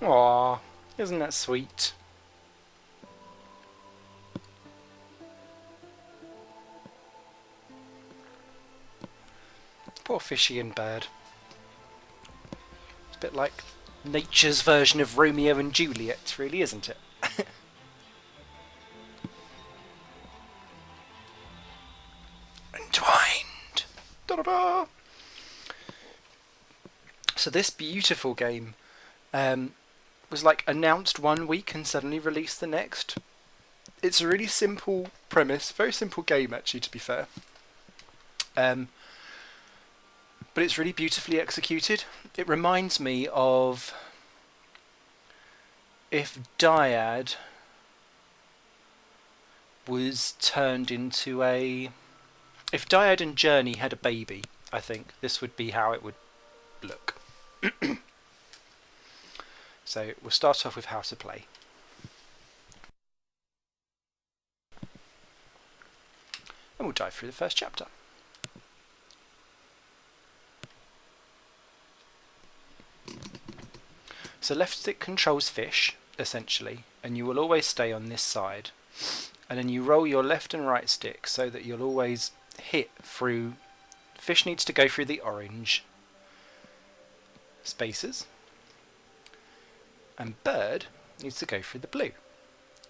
Aww, isn't that sweet? Poor fishy and bird. It's a bit like nature's version of Romeo and Juliet, really, isn't it? Entwined! Da-da-da! So this beautiful game was like announced one week and suddenly released the next. It's a really simple premise, very simple game actually, to be fair. But it's really beautifully executed. It reminds me of if Dyad was turned into a... If Dyad and Journey had a baby, I think this would be how it would look. So we'll start off with how to play. And we'll dive through the first chapter. So left stick controls fish, essentially, and you will always stay on this side. And then you roll your left and right stick so that you'll always hit through... Fish needs to go through the orange spaces, and bird needs to go through the blue.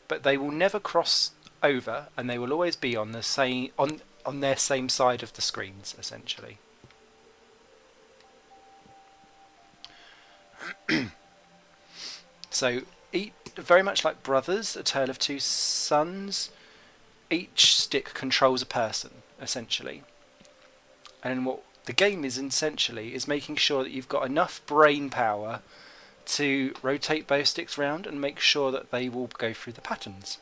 But they will never cross over, and they will always be on the same on their same side of the screens, essentially. So, very much like Brothers, A Tale of Two Sons, each stick controls a person, essentially. And what the game is essentially is making sure that you've got enough brain power to rotate both sticks round and make sure that they will go through the patterns.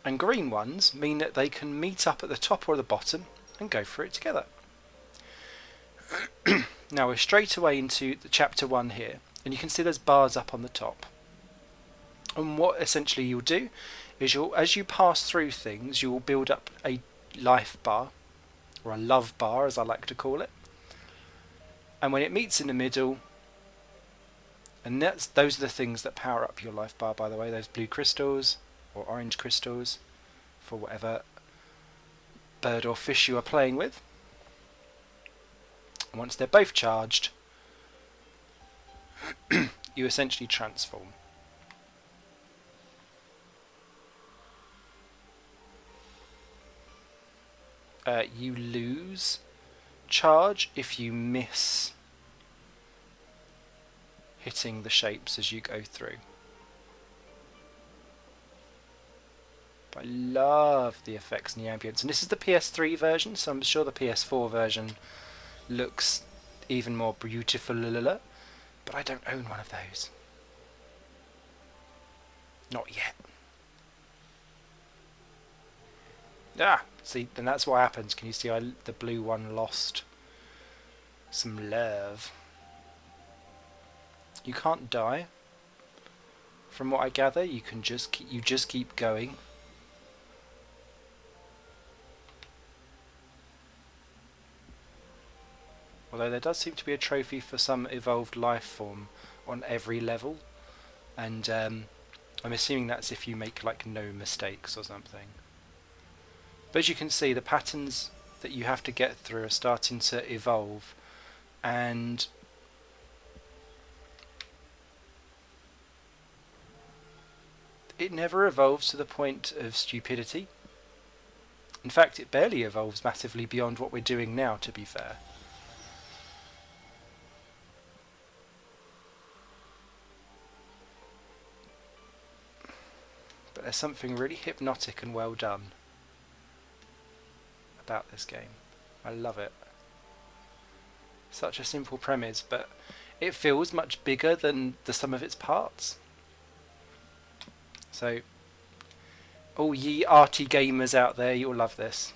And green ones mean that they can meet up at the top or the bottom and go through it together. Now we're straight away into the chapter 1 here, and you can see there's bars up on the top. And what essentially you'll do is as you pass through things, you will build up a life bar, or a love bar as I like to call it. And when it meets in the middle, and those are the things that power up your life bar, by the way, those blue crystals or orange crystals for whatever bird or fish you are playing with. And once they're both charged, you essentially transform. You lose charge if you miss hitting the shapes as you go through. But I love the effects and the ambience, and this is the PS3 version, so I'm sure the PS4 version looks even more beautiful, but I don't own one of those. Not yet. Ah, see, then that's what happens. Can you see the blue one lost some love? You can't die. From what I gather, you just keep going. Although there does seem to be a trophy for some evolved life form on every level, and I'm assuming that's if you make like no mistakes or something. But as you can see, the patterns that you have to get through are starting to evolve, and it never evolves to the point of stupidity. In fact, it barely evolves massively beyond what we're doing now, to be fair. But there's something really hypnotic and well done about this game. I love it. Such a simple premise, but it feels much bigger than the sum of its parts. So, all ye arty gamers out there, you'll love this.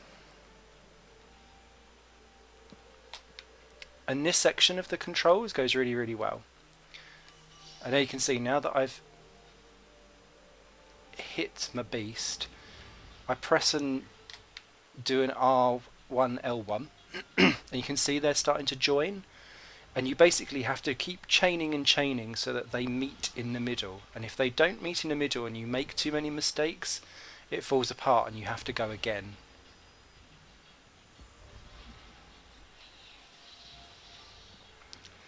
And this section of the controls goes really, really well. And there you can see now that I've hit my beast, I press and do an R1, L1, and you can see they're starting to join. And you basically have to keep chaining and chaining so that they meet in the middle. And if they don't meet in the middle and you make too many mistakes, it falls apart and you have to go again.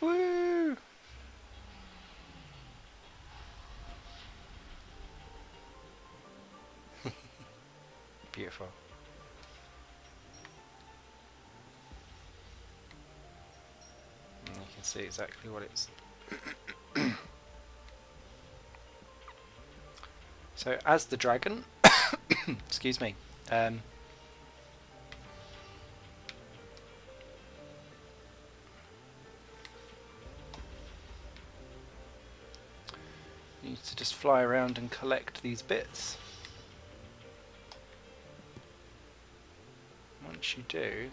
Woo! Beautiful. And you can see exactly what it's... So as the dragon, excuse me, you need to just fly around and collect these bits. Once you do,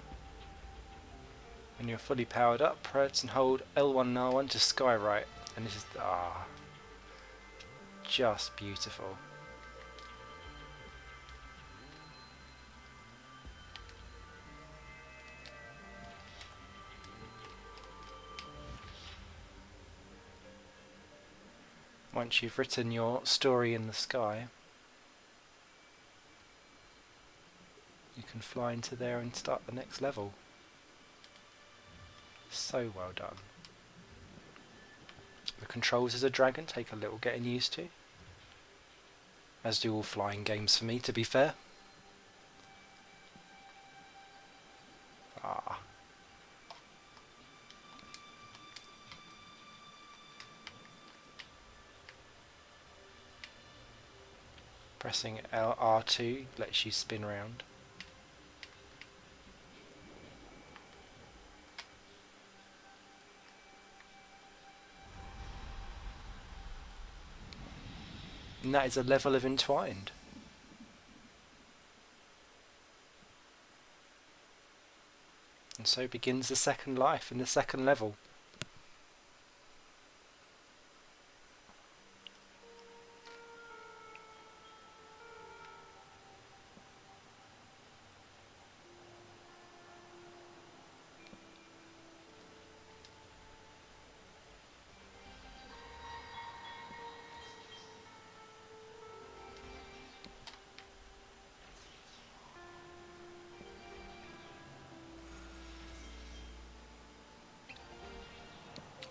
when you're fully powered up, press and hold L1 and R1 to skywrite, and this is just beautiful. Once you've written your story in the sky, you can fly into there and start the next level. So well done. The controls as a dragon take a little getting used to, as do all flying games for me, to be fair. Pressing R2 lets you spin around. And that is a level of Entwined. And so begins the second life in the second level.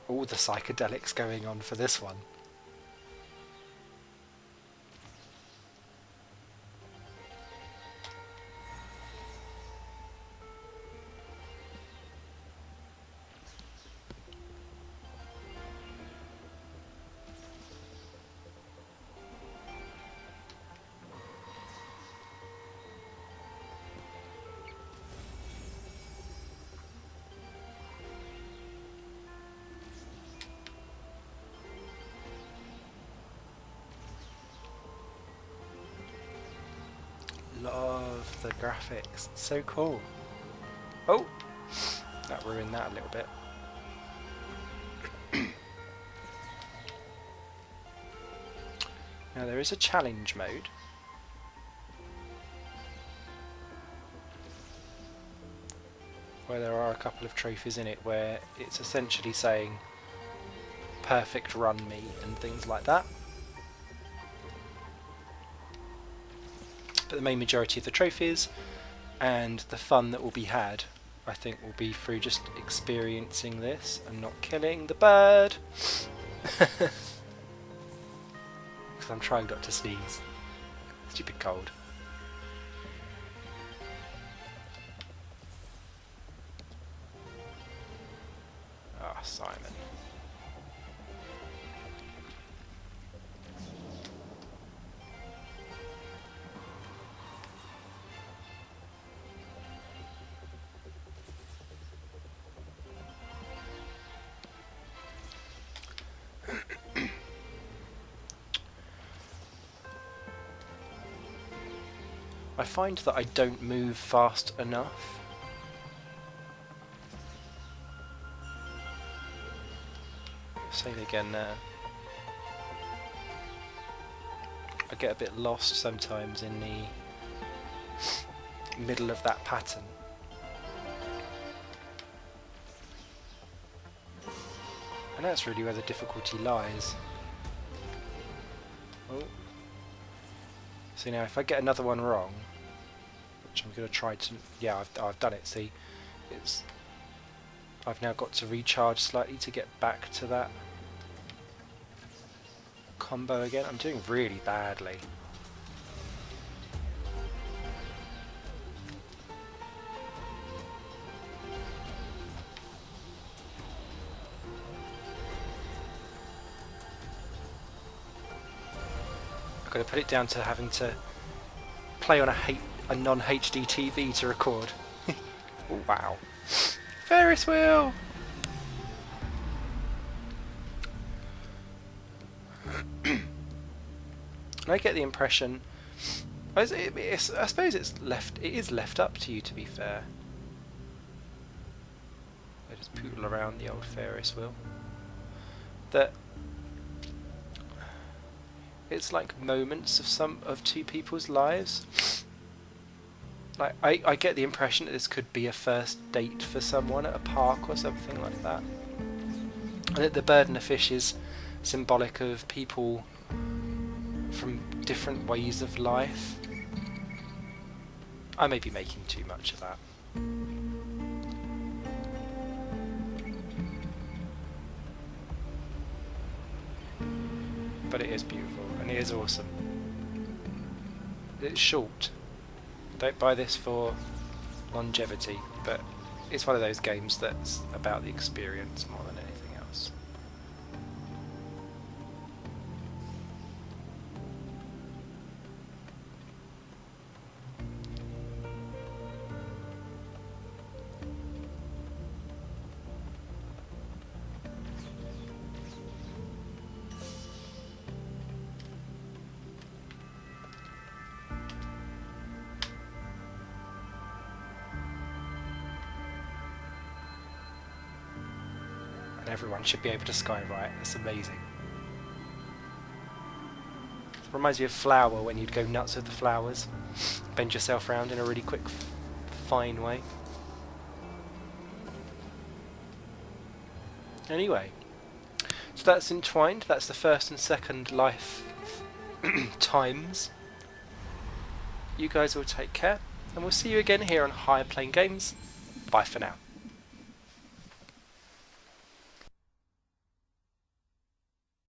All the psychedelics going on for this one. Love the graphics, so cool. Oh, that ruined that a little bit. Now there is a challenge mode. Where there are a couple of trophies in it where it's essentially saying perfect run me and things like that. But the main majority of the trophies and the fun that will be had, I think, will be through just experiencing this and not killing the bird. Because I'm trying not to sneeze. Stupid cold. Ah, Simon. I find that I don't move fast enough. Same again there. I get a bit lost sometimes in the middle of that pattern. And that's really where the difficulty lies. Oh. See now, if I get another one wrong, which I'm going to try to... Yeah, I've done it, see? I've now got to recharge slightly to get back to that combo again. I'm doing really badly. I've got to put it down to having to play on a non-HD TV to record. Oh, wow. Ferris wheel! And I get the impression... I suppose it is left up to you, to be fair. I just poodle around the old Ferris wheel. That it's like moments of two people's lives. Like I get the impression that this could be a first date for someone at a park or something like that. And that the bird and the fish is symbolic of people from different ways of life. I may be making too much of that. But it is beautiful and it is awesome. It's short. Don't buy this for longevity, but it's one of those games that's about the experience more than anything else. And everyone should be able to skywrite. That's amazing. It reminds me of Flower, when you'd go nuts with the flowers. Bend yourself around in a really quick, fine way. Anyway, so that's Entwined. That's the first and second life times. You guys will take care, and we'll see you again here on Higher Plane Games. Bye for now.